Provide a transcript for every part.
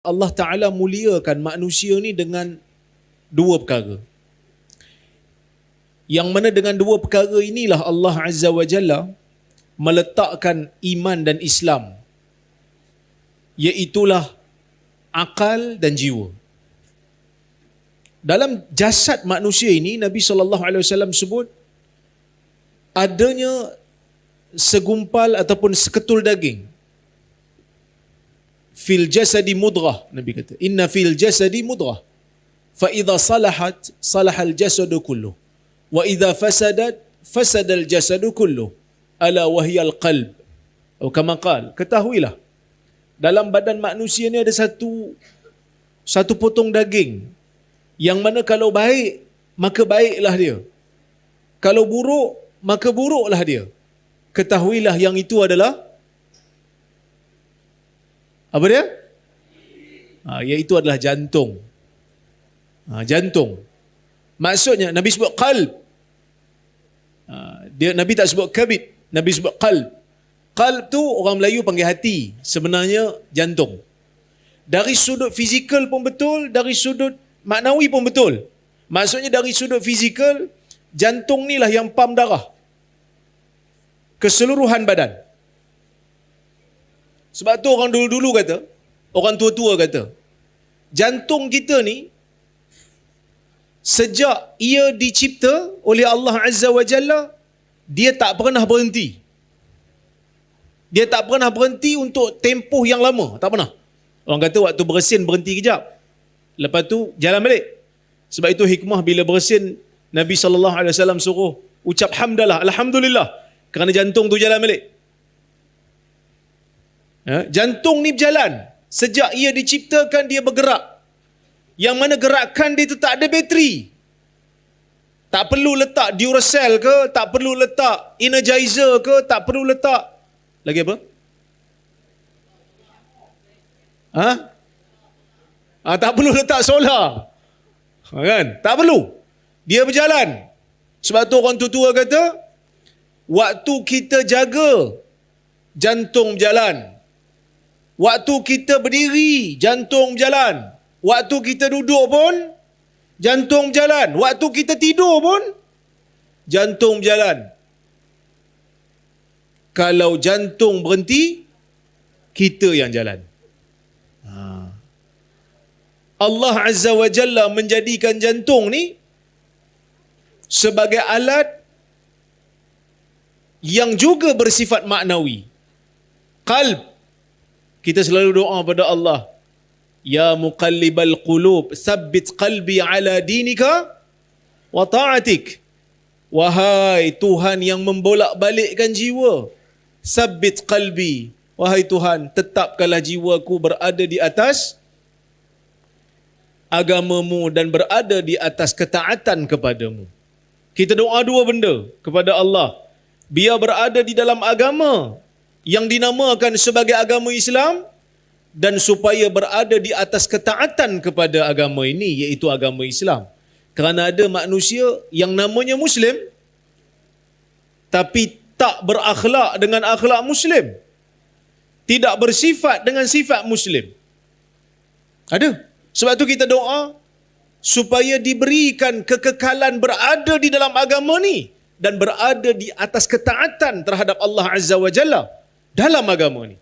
Allah Ta'ala muliakan manusia ni dengan dua perkara. Yang mana dengan dua perkara inilah Allah Azza wa Jalla meletakkan iman dan Islam, iaitulah akal dan jiwa. Dalam jasad manusia ini, Nabi SAW sebut adanya segumpal ataupun seketul daging. Fil jasadi mudrah, Nabi kata, inna fil jasadi mudrah, fa idza salahat salahal jasadu kulluh, wa idza fasadat fasadal jasadu kulluh, ala wahyal qalb. Atau kama qala, ketahuilah dalam badan manusia ni ada satu potong daging yang mana kalau baik maka baiklah dia, kalau buruk maka buruklah dia. Ketahuilah yang itu adalah apa dia? Iaitu adalah jantung. Jantung. Maksudnya Nabi sebut qalb. Nabi tak sebut kabid, Nabi sebut qalb. Qalb tu orang Melayu panggil hati, sebenarnya jantung. Dari sudut fizikal pun betul, dari sudut maknawi pun betul. Maksudnya dari sudut fizikal, jantung ni lah yang pam darah keseluruhan badan. Sebab tu orang dulu-dulu kata, orang tua-tua kata, jantung kita ni sejak ia dicipta oleh Allah Azza wa Jalla, dia tak pernah berhenti. Dia tak pernah berhenti untuk tempoh yang lama, tak pernah. Orang kata waktu bersin berhenti kejap, lepas tu jalan balik. Sebab itu hikmah bila bersin, Nabi SAW suruh ucap hamdalah, alhamdulillah, kerana jantung tu jalan balik. Jantung ni berjalan. Sejak ia diciptakan dia bergerak. Yang mana gerakan dia tu tak ada bateri. Tak perlu letak Duracell ke, tak perlu letak Energizer ke, tak perlu letak lagi apa? Tak perlu letak solar. Kan? Tak perlu. Dia berjalan. Sebab tu orang tua-tua kata, waktu kita jaga, jantung berjalan. Waktu kita berdiri, jantung berjalan. Waktu kita duduk pun, jantung berjalan. Waktu kita tidur pun, jantung berjalan. Kalau jantung berhenti, kita yang jalan. Allah Azza wa Jalla menjadikan jantung ni sebagai alat yang juga bersifat maknawi. Qalb, kita selalu doa pada Allah, ya muqallibal qulub, tsabbit qalbi ala dinika wa ta'atik. Wahai Tuhan yang membolak-balikkan jiwa, tsabbit qalbi, wahai Tuhan, tetapkanlah jiwaku berada di atas agamamu dan berada di atas ketaatan kepadamu. Kita doa dua benda kepada Allah. Biar berada di dalam agama yang dinamakan sebagai agama Islam, dan supaya berada di atas ketaatan kepada agama ini, iaitu agama Islam. Kerana ada manusia yang namanya Muslim tapi tak berakhlak dengan akhlak Muslim, tidak bersifat dengan sifat Muslim. Ada. Sebab tu kita doa supaya diberikan kekekalan berada di dalam agama ni dan berada di atas ketaatan terhadap Allah Azza wa Jalla dalam agama ni.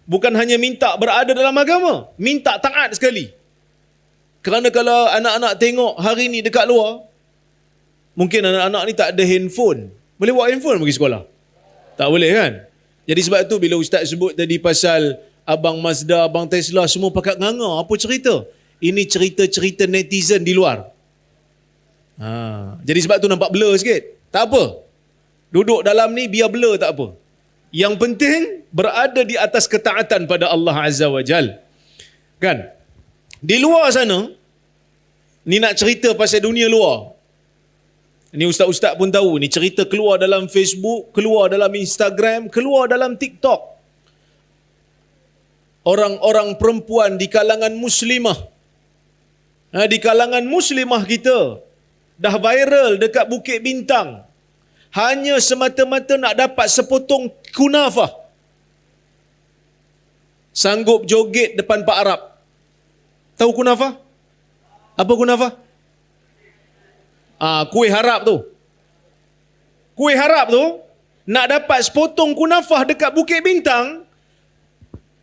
Bukan hanya minta berada dalam agama, minta taat sekali. Kerana kalau anak-anak tengok hari ni dekat luar, mungkin anak-anak ni tak ada handphone. Boleh bawa handphone pergi sekolah? Tak boleh kan? Jadi sebab tu bila Ustaz sebut tadi pasal abang Mazda, abang Tesla semua pakat nganga, apa cerita? Ini cerita-cerita netizen di luar. Jadi sebab tu nampak blur sikit. Tak apa. Duduk dalam ni biar blur tak apa. Yang penting berada di atas ketaatan pada Allah Azza wa Jal. Kan? Di luar sana, ni nak cerita pasal dunia luar. Ni ustaz-ustaz pun tahu, ni cerita keluar dalam Facebook, keluar dalam Instagram, keluar dalam TikTok. Orang-orang perempuan di kalangan muslimah, di kalangan muslimah kita, dah viral dekat Bukit Bintang. Hanya semata-mata nak dapat sepotong kunafah, sanggup joget depan Pak Arab. Tahu kunafah? Apa kunafah? Kuih harap tu. Kuih harap tu, nak dapat sepotong kunafah dekat Bukit Bintang,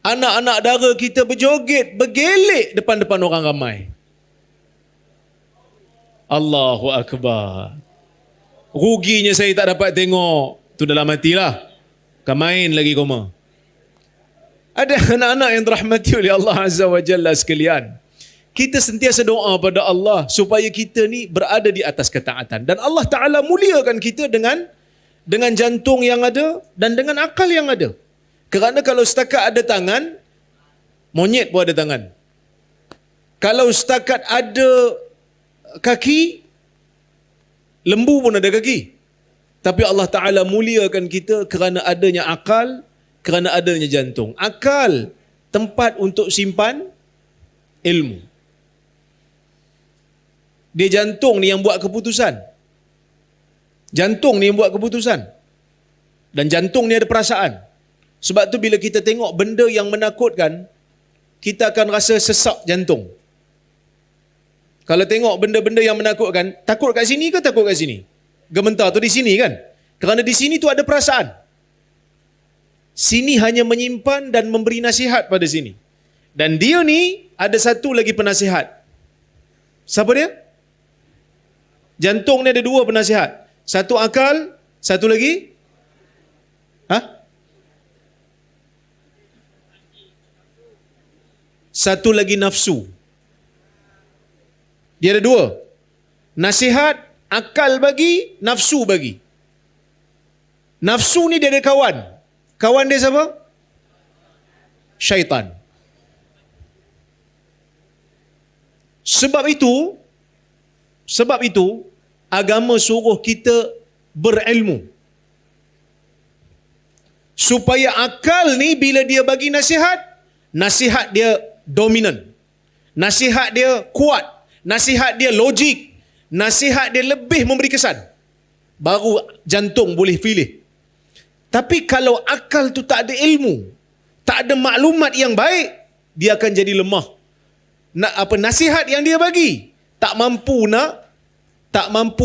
anak-anak dara kita berjoget, bergelek depan-depan orang ramai. Allahu Akbar. Ruginya saya tak dapat tengok. Tu dalam hatilah. Kan main lagi koma. Ada anak-anak yang dirahmati oleh Allah Azza wa Jalla sekalian. Kita sentiasa doa pada Allah supaya kita ni berada di atas ketaatan. Dan Allah Ta'ala muliakan kita dengan jantung yang ada dan dengan akal yang ada. Kerana kalau setakat ada tangan, monyet pun ada tangan. Kalau setakat ada kaki, lembu pun ada kaki. Tapi Allah Ta'ala muliakan kita kerana adanya akal, kerana adanya jantung. Akal, tempat untuk simpan ilmu. Dia jantung ni yang buat keputusan. Jantung ni yang buat keputusan. Dan jantung ni ada perasaan. Sebab tu bila kita tengok benda yang menakutkan, kita akan rasa sesak jantung. Kalau tengok benda-benda yang menakutkan, takut kat sini ke takut kat sini? Gementar tu di sini kan? Kerana di sini tu ada perasaan. Sini hanya menyimpan dan memberi nasihat pada sini. Dan dia ni ada satu lagi penasihat. Siapa dia? Jantung ni ada dua penasihat. Satu akal, satu lagi? Satu lagi nafsu. Dia ada dua. Nasihat, akal bagi, nafsu bagi. Nafsu ni dia ada kawan. Kawan dia siapa? Syaitan. Sebab itu, agama suruh kita berilmu. Supaya akal ni bila dia bagi nasihat, nasihat dia dominan. Nasihat dia kuat. Nasihat dia logik. Nasihat dia lebih memberi kesan. Baru jantung boleh pilih. Tapi kalau akal tu tak ada ilmu, tak ada maklumat yang baik, dia akan jadi lemah. Nasihat yang dia bagi tak mampu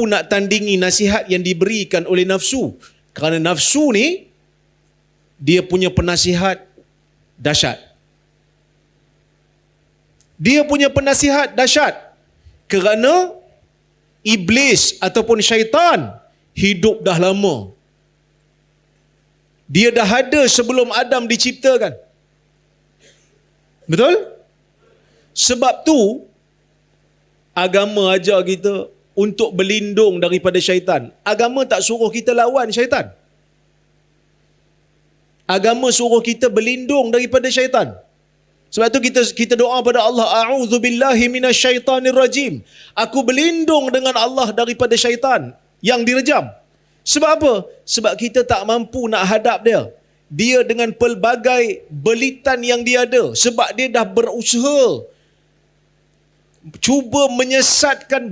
nak tandingi nasihat yang diberikan oleh nafsu. Kerana nafsu ni dia punya penasihat dahsyat. Dia punya penasihat dahsyat. Kerana iblis ataupun syaitan hidup dah lama. Dia dah ada sebelum Adam diciptakan. Betul? Sebab tu agama ajar kita untuk berlindung daripada syaitan. Agama tak suruh kita lawan syaitan. Agama suruh kita berlindung daripada syaitan. Sebab tu kita doa pada Allah, a'udzubillahi minasyaitanirrajim. Aku berlindung dengan Allah daripada syaitan yang direjam. Sebab apa? Sebab kita tak mampu nak hadap dia. Dia dengan pelbagai belitan yang dia ada. Sebab dia dah berusaha cuba menyesatkan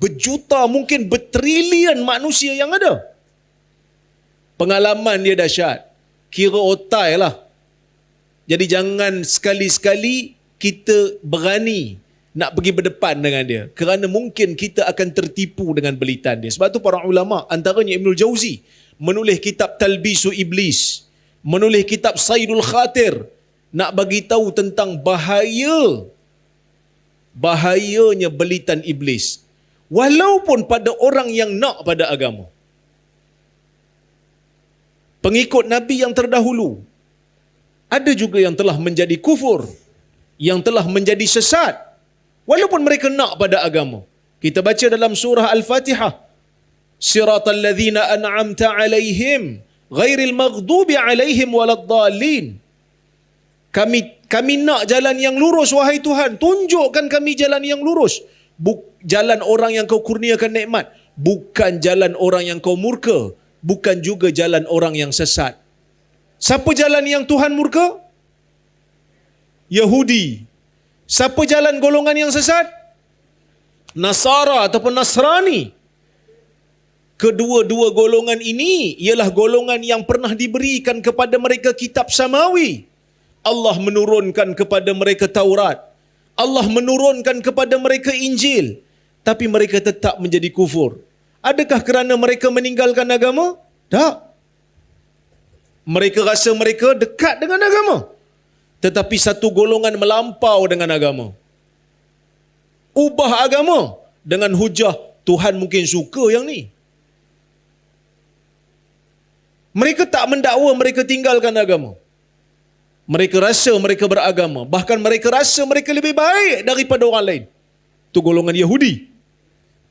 berjuta, mungkin bertrilion manusia yang ada. Pengalaman dia dahsyat. Kira otai lah. Jadi jangan sekali-sekali kita berani nak pergi berdepan dengan dia. Kerana mungkin kita akan tertipu dengan belitan dia. Sebab tu para ulama, antaranya Ibnul Jauzi, menulis kitab Talbisu Iblis, menulis kitab Saidul Khatir, nak bagi tahu tentang bahayanya belitan iblis. Walaupun pada orang yang nak pada agama. Pengikut Nabi yang terdahulu, ada juga yang telah menjadi kufur, yang telah menjadi sesat, walaupun mereka nak pada agama. Kita baca dalam surah Al-Fatihah, Siratal ladzina an'amta alaihim ghairil maghdubi alaihim waladdallin. Kami nak jalan yang lurus, wahai Tuhan. Tunjukkan kami jalan yang lurus. Jalan orang yang kau kurniakan nikmat. Bukan jalan orang yang kau murka. Bukan juga jalan orang yang sesat. Siapa jalan yang Tuhan murka? Yahudi. Siapa jalan golongan yang sesat? Nasara ataupun Nasrani. Kedua-dua golongan ini ialah golongan yang pernah diberikan kepada mereka kitab samawi. Allah menurunkan kepada mereka Taurat. Allah menurunkan kepada mereka Injil, tapi mereka tetap menjadi kufur. Adakah kerana mereka meninggalkan agama? Tak. Mereka rasa mereka dekat dengan agama, tetapi satu golongan melampau dengan agama. Ubah agama dengan hujah Tuhan mungkin suka yang ni. Mereka tak mendakwa mereka tinggalkan agama. Mereka rasa mereka beragama. Bahkan mereka rasa mereka lebih baik daripada orang lain. Itu golongan Yahudi.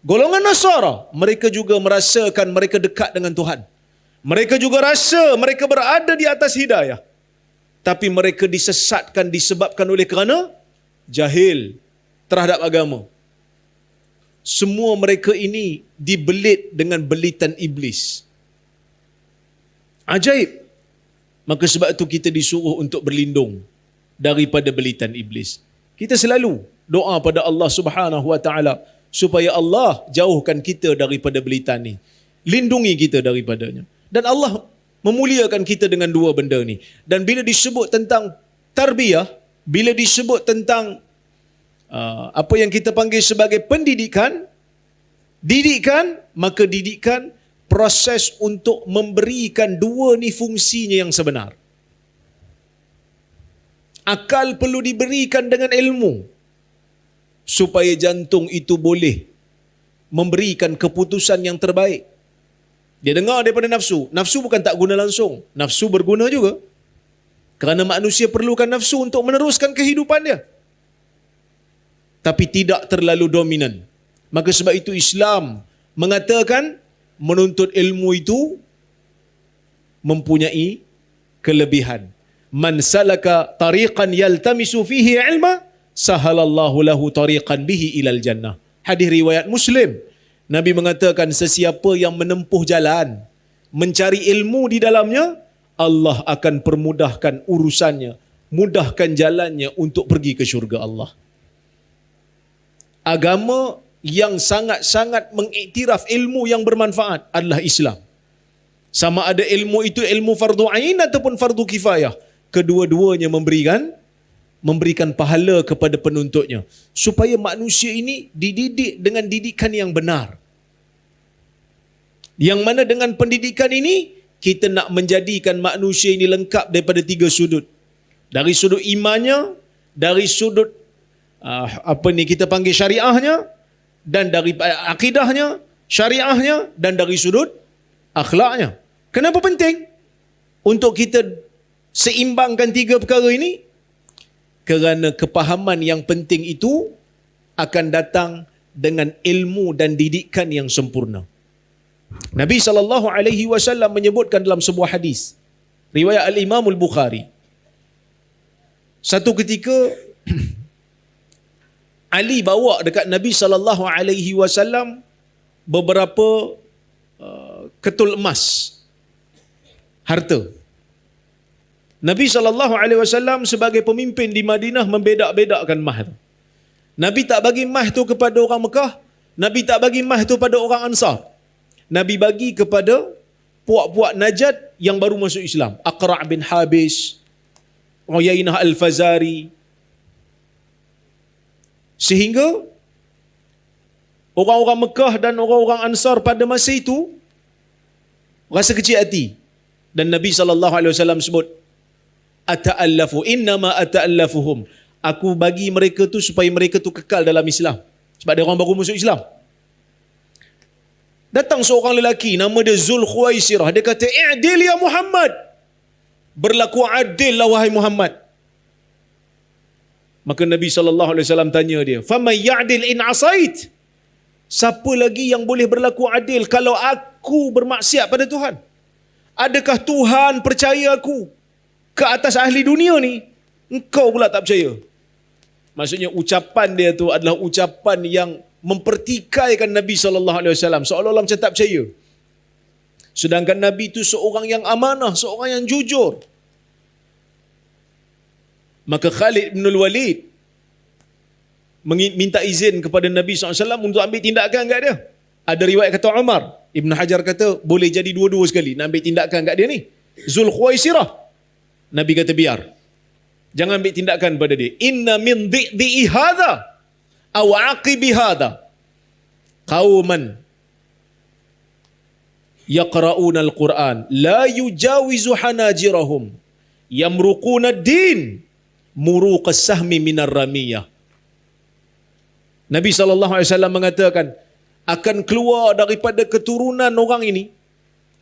Golongan Nasara, mereka juga merasakan mereka dekat dengan Tuhan. Mereka juga rasa mereka berada di atas hidayah. Tapi mereka disesatkan disebabkan oleh kerana jahil terhadap agama. Semua mereka ini dibelit dengan belitan iblis. Ajaib. Maka sebab itu kita disuruh untuk berlindung daripada belitan iblis. Kita selalu doa pada Allah Subhanahu Wa Taala supaya Allah jauhkan kita daripada belitan ni. Lindungi kita daripadanya. Dan Allah memuliakan kita dengan dua benda ni. Dan bila disebut tentang tarbiyah, bila disebut tentang apa yang kita panggil sebagai pendidikan, maka didikan proses untuk memberikan dua ni fungsinya yang sebenar. Akal perlu diberikan dengan ilmu supaya jantung itu boleh memberikan keputusan yang terbaik. Dia dengar daripada nafsu. Nafsu bukan tak guna langsung. Nafsu berguna juga. Kerana manusia perlukan nafsu untuk meneruskan kehidupan dia. Tapi tidak terlalu dominan. Maka sebab itu Islam mengatakan menuntut ilmu itu mempunyai kelebihan. Man salaka tariqan yaltamisu fihi ilma, sahalallahu lahu tariqan bihi ilal jannah. Hadis riwayat Muslim. Nabi mengatakan sesiapa yang menempuh jalan, mencari ilmu di dalamnya, Allah akan permudahkan urusannya, mudahkan jalannya untuk pergi ke syurga Allah. Agama yang sangat-sangat mengiktiraf ilmu yang bermanfaat adalah Islam. Sama ada ilmu itu ilmu fardu ain ataupun fardu kifayah, kedua-duanya memberikan pahala kepada penuntutnya supaya manusia ini dididik dengan didikan yang benar. Yang mana dengan pendidikan ini kita nak menjadikan manusia ini lengkap daripada tiga sudut. Dari sudut imannya, dari sudut kita panggil syariahnya, dan dari akidahnya, syariahnya, dan dari sudut akhlaknya. Kenapa penting untuk kita seimbangkan tiga perkara ini? Kerana kepahaman yang penting itu akan datang dengan ilmu dan didikan yang sempurna. Nabi SAW menyebutkan dalam sebuah hadis, riwayat Al-Imam Al-Bukhari. Satu ketika Ali bawa dekat Nabi SAW beberapa ketul emas, harta. Nabi SAW sebagai pemimpin di Madinah membedak-bedakkan mah tu. Nabi tak bagi mah tu kepada orang Mekah, Nabi tak bagi mah tu pada orang Ansar. Nabi bagi kepada puak-puak Najd yang baru masuk Islam. Aqra' bin Habis, Uyainah Al-Fazari. Sehingga orang-orang Mekah dan orang-orang Ansar pada masa itu rasa kecil hati. Dan Nabi SAW sebut, ata'allafu, innama ata'allafuhum. Aku bagi mereka tu supaya mereka tu kekal dalam Islam. Sebab dia orang baru masuk Islam. Datang seorang lelaki, nama dia Zul Khuwaisirah. Dia kata, i'dil ya Muhammad. Berlaku adil lah wahai Muhammad. Maka Nabi SAW tanya dia, faman ya'dil in asait? Siapa lagi yang boleh berlaku adil kalau aku bermaksiat pada Tuhan? Adakah Tuhan percaya aku ke atas ahli dunia ni? Engkau pula tak percaya. Maksudnya ucapan dia tu adalah ucapan yang mempertikaikan Nabi SAW. Seolah-olah macam tak percaya. Sedangkan Nabi itu seorang yang amanah, seorang yang jujur. Maka Khalid bin Walid minta izin kepada Nabi SAW untuk ambil tindakan kat dia. Ada riwayat kata Umar. Ibn Hajar kata boleh jadi dua-dua sekali nak ambil tindakan kat dia ni. Zul Khuwaisirah. Nabi kata biar. Jangan ambil tindakan pada dia. Inna min dhi'i hadha aw aqibi hadha qauman yaqra'una al-Quran la yujawizu hanajirahum yamruquna ad-din muruqas sahmi minar ramiyah. Nabi SAW mengatakan, akan keluar daripada keturunan orang ini,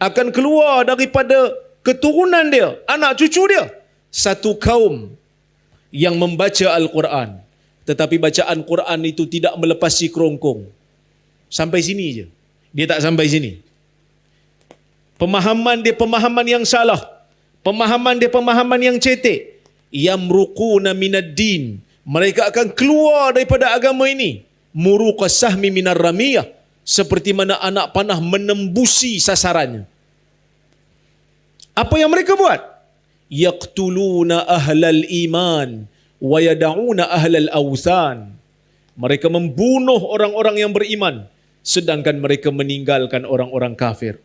akan keluar daripada keturunan dia, anak cucu dia, satu kaum yang membaca Al-Quran, tetapi bacaan Quran itu tidak melepasi kerongkong. Sampai sini je. Dia tak sampai sini. Pemahaman dia pemahaman yang salah. Pemahaman dia pemahaman yang cetek. Yamruquna minad-din. Mereka akan keluar daripada agama ini. Muruqas sahmi minar ramiyah. Seperti mana anak panah menembusi sasarannya. Apa yang mereka buat? Yaqtuluna ahlal iman wa yada'una ahlal awthan. Mereka membunuh orang-orang yang beriman, sedangkan mereka meninggalkan orang-orang kafir.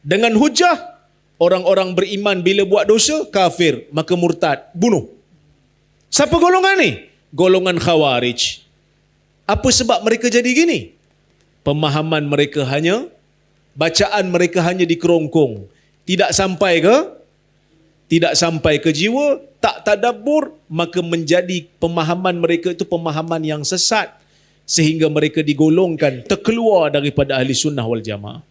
Dengan hujah, orang-orang beriman bila buat dosa, kafir, maka murtad, bunuh. Siapa golongan ni? Golongan Khawarij. Apa sebab mereka jadi gini? Pemahaman mereka hanya, bacaan mereka hanya di kerongkong. Tidak sampai ke jiwa, tak tadabbur, maka menjadi pemahaman mereka itu pemahaman yang sesat, sehingga mereka digolongkan terkeluar daripada ahli sunnah wal jamaah.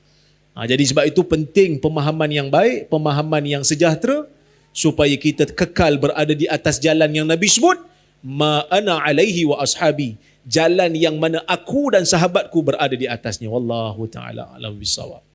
Jadi sebab itu penting pemahaman yang baik, pemahaman yang sejahtera, supaya kita kekal berada di atas jalan yang Nabi sebut, ma ana alaihi wa ashabi, jalan yang mana aku dan sahabatku berada di atasnya. Wallahu ta'ala alam bisawab.